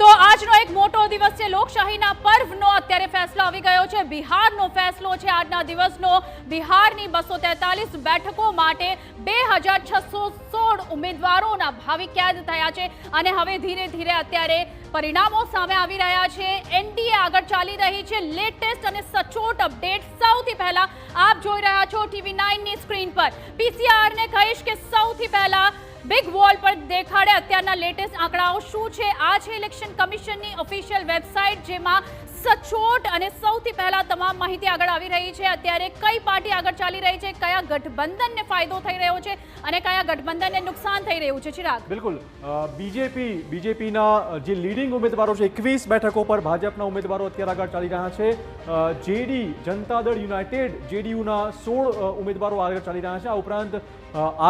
તો આજનો એક મોટો દિવસ છે લોકશાહીના પર્વનો અત્યારે ફેસલો આવી ગયો છે બિહારનો ફેસલો છે આજના દિવસનો બિહારની 243 બેઠકો માટે 2616 ઉમેદવારોના ભાવિ કેદ થયા છે અને હવે ધીરે ધીરે અત્યારે પરિણામો સામે આવી રહ્યા છે એનડીએ આગળ ચાલી રહી છે લેટેસ્ટ અને સચોટ અપડેટ સૌથી પહેલા આપ જોઈ રહ્યા છો TV9 ની સ્ક્રીન પર પીસીઆર ને કહીશ કે સૌથી પહેલા બિગ વોલ પર દેખાડે અત્યારના લેટેસ્ટ આંકડાઓ શું છે આ છે ઇલેક્શન કમિશનની ઓફિશિયલ વેબસાઇટ જેમાં સચોટ અને સૌથી પહેલા તમામ માહિતી આગળ આવી રહી છે અત્યારે કઈ પાર્ટી આગળ ચાલી રહી છે કયા ગઠબંધનને ફાયદો થઈ રહ્યો છે અને કયા ગઠબંધનને નુકસાન થઈ રહ્યું છે ચિરાગ બિલકુલ બીજેપીના જે લીડિંગ ઉમેદવારો છે 21 બેઠકો પર ભાજપના ઉમેદવારો અત્યારે આગળ ચાલી રહ્યા છે જેડી જનતા દળ યુનાઇટેડ જેડીયુના 16 ઉમેદવારો આગળ ચાલી રહ્યા છે આ ઉપરાંત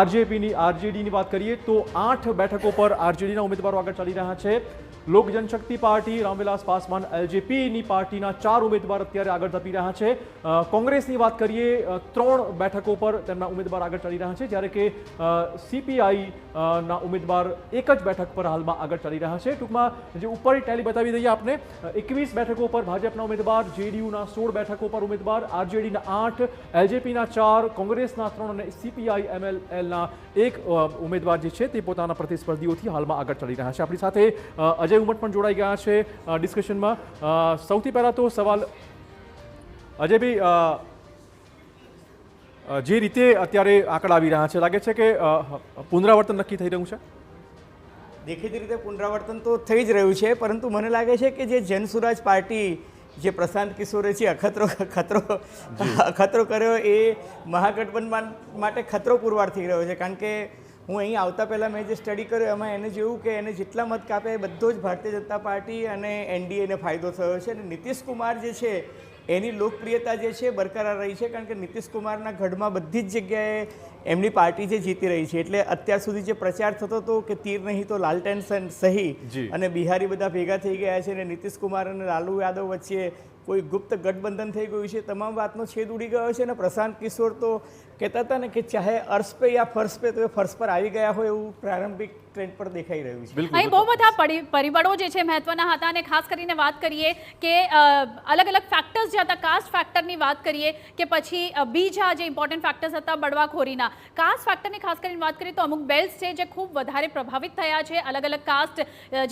આરજેડીની વાત કરીએ તો 8 બેઠકો પર આરજેડીના ઉમેદવારો આગળ ચાલી રહ્યા છે લોક જનશક્તિ પાર્ટી રામવિલાસ પાસવાન એલજેપીની પાર્ટીના 4 ઉમેદવાર અત્યારે આગળ ધપી રહ્યા છે કોંગ્રેસની વાત કરીએ 3 બેઠકો પર તેમના ઉમેદવાર આગળ ચાલી રહ્યા છે જ્યારે કે સીપીઆઈ ના ઉમેદવાર એક જ બેઠક પર હાલમાં આગળ ચાલી રહ્યા છે ટૂંકમાં જે ઉપરની ટેલી બતાવી દઈએ આપને 21 બેઠકો પર ભાજપના ઉમેદવાર જેડીયુના 16 બેઠકો પર ઉમેદવાર આરજેડીના 8 એલજેપીના 4 કોંગ્રેસના 3 અને સીપીઆઈ એમએલએલના 1 ઉમેદવાર જે છે તે પોતાના પ્રતિસ્પર્ધીઓથી હાલમાં આગળ ચાલી રહ્યા છે આપણી સાથે અજય ઉમટ પણ જોડાઈ ગયા છે ડિસ્કશનમાં સૌથી પહેલા તો સવાલ અજયભાઈ જે રીતે અત્યારે આંકડા આવી રહ્યા છે લાગે છે કે પુનરાવર્તન નક્કી થઈ રહ્યું છે દેખીતી રીતે પુનરાવર્તન તો થઈ જ રહ્યું છે પરંતુ મને લાગે છે કે જે જનસુરાજ પાર્ટી જે પ્રશાંત કિશોરે છે અખતરો કર્યો એ મહાગઠબંધન માટે ખતરો પુરવાર થઈ રહ્યો છે કારણ કે હું અહીં આવતા પહેલાં મેં જે સ્ટડી કર્યો એમાં એને જોયું કે એને જેટલા મત કાપે બધો જ ભારતીય જનતા પાર્ટી અને એનડીએને ફાયદો થયો છે અને નીતિશ કુમાર જે છે એની લોકપ્રિયતા જે છે બરકરાર રહી છે કારણ કે નીતિશ કુમારના ગઢમાં બધી જ જગ્યાએ એમની પાર્ટી જે જીતી રહી છે એટલે અત્યાર સુધી જે પ્રચાર થતો હતો કે તીર નહીં તો લાલટેન સહી અને બિહારી બધા ભેગા થઈ ગયા છે અને નીતિશ કુમાર અને લાલુ યાદવ વચ્ચે કોઈ ગુપ્ત ગઠબંધન થઈ ગયું છે તમામ વાતનો છેદ ઉડી ગયો છે અને પ્રશાંત કિશોર તો કહેતા હતા ને કે ચાહે અર્શ પે યા ફર્શ પે તો એ ફર્શ પર આવી ગયા હોય એવું પ્રારંભિક ટ્રેન્ડ પર દેખાઈ રહ્યું છે અહીં બહુ બધા પરિબળો જે છે મહત્વના હતા અને ખાસ કરીને વાત કરીએ કે અલગ અલગ ફેક્ટર્સ જે હતા કાસ્ટ ફેક્ટરની વાત કરીએ કે પછી બીજા જે ઇમ્પોર્ટન્ટ ફેક્ટર્સ હતા બળવાખોરીના કાસ્ટ ફેક્ટરની ખાસ કરીને વાત કરીએ તો અમુક બેલ્ટ્સ છે જે ખૂબ વધારે પ્રભાવિત થયા છે અલગ અલગ કાસ્ટ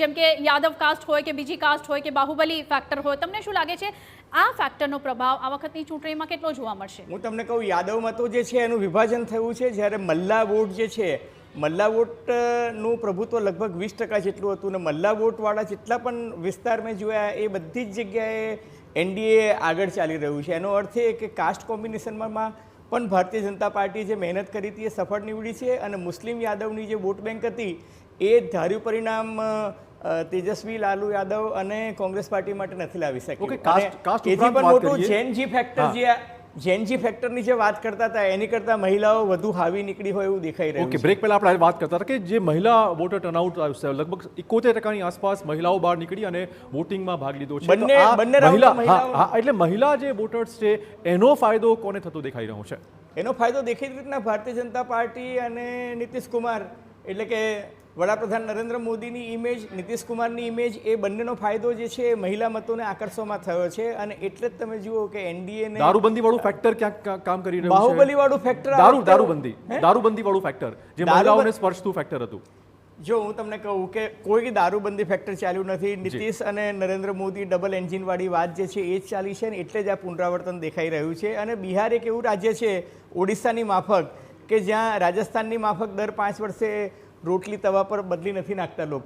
જેમ કે યાદવ કાસ્ટ હોય કે બીજી કાસ્ટ હોય કે બાહુબલી ફેક્ટર હોય તમને શું લાગે છે આ ફેક્ટરનો પ્રભાવ આ વખતની ચૂંટણીમાં કેટલો જોવા મળશે હું તમને કહું યાદવ મતો જે છે એનું વિભાજન થયું છે જ્યારે મલ્લા વોટ જે છે મલ્લા વોટનું પ્રભુત્વ લગભગ 20% જેટલું હતું ને મલ્લા વોટવાળા જેટલા પણ વિસ્તાર મેં જોયા એ બધી જ જગ્યાએ એનડીએ આગળ ચાલી રહ્યું છે એનો અર્થ એ કે કાસ્ટ કોમ્બિનેશનમાં પણ ભારતીય જનતા પાર્ટી જે મહેનત કરી હતી એ સફળ નીવડી છે અને મુસ્લિમ યાદવની જે વોટ બેંક હતી એ ધાર્યું પરિણામ તેજસ્વી લાલુ યાદવ અને કોંગ્રેસ પાર્ટી માટે નથી લાવી શકી એથી પણ મોટું જેનજી ફેક્ટરની જે વાત કરતા હતા એની કરતાં મહિલાઓ વધુ હાવી નીકળી હોય એવું દેખાઈ રહ્યું છે બ્રેક પહેલા આપણે વાત કરતા હતા કે જે મહિલા વોટર ટર્નઆઉટ લગભગ 71% આસપાસ મહિલાઓ બહાર નીકળી અને વોટિંગમાં ભાગ લીધો છે એટલે મહિલા જે વોટર્સ છે એનો ફાયદો કોને થતો દેખાઈ રહ્યો છે એનો ફાયદો દેખીતી રીતના ભારતીય જનતા પાર્ટી અને નીતિશ કુમાર એટલે કે વડાપ્રધાન નરેન્દ્ર મોદીની ઇમેજ નીતિશ કુમારની ઇમેજ એ બંનેનો ફાયદો જે છે મહિલા મતોને આકર્ષવામાં થયો છે અને એટલે જ તમે જુઓ કે એનડીએ ને દારૂબંધી વાળું ફેક્ટર ક્યાં કામ કરી રહ્યું છે બાહુબલી વાળું ફેક્ટર દારૂબંધી વાળું ફેક્ટર જે મહિલાઓને સ્પર્શતું ફેક્ટર હતું જો હું તમને કહું કે કોઈ દારૂબંધી ફેક્ટર ચાલ્યું નથી નીતિશ અને નરેન્દ્ર મોદી ડબલ એન્જિન વાળી વાત જે છે એ જ ચાલી છે ને એટલે જ આ પુનરાવર્તન દેખાઈ રહ્યું છે અને બિહાર એક એવું રાજ્ય છે ઓડિશાની માફક કે જ્યાં રાજસ્થાનની માફક દર 5 વર્ષે રોટલી તવા પર બદલી નથી નાખતા લોકો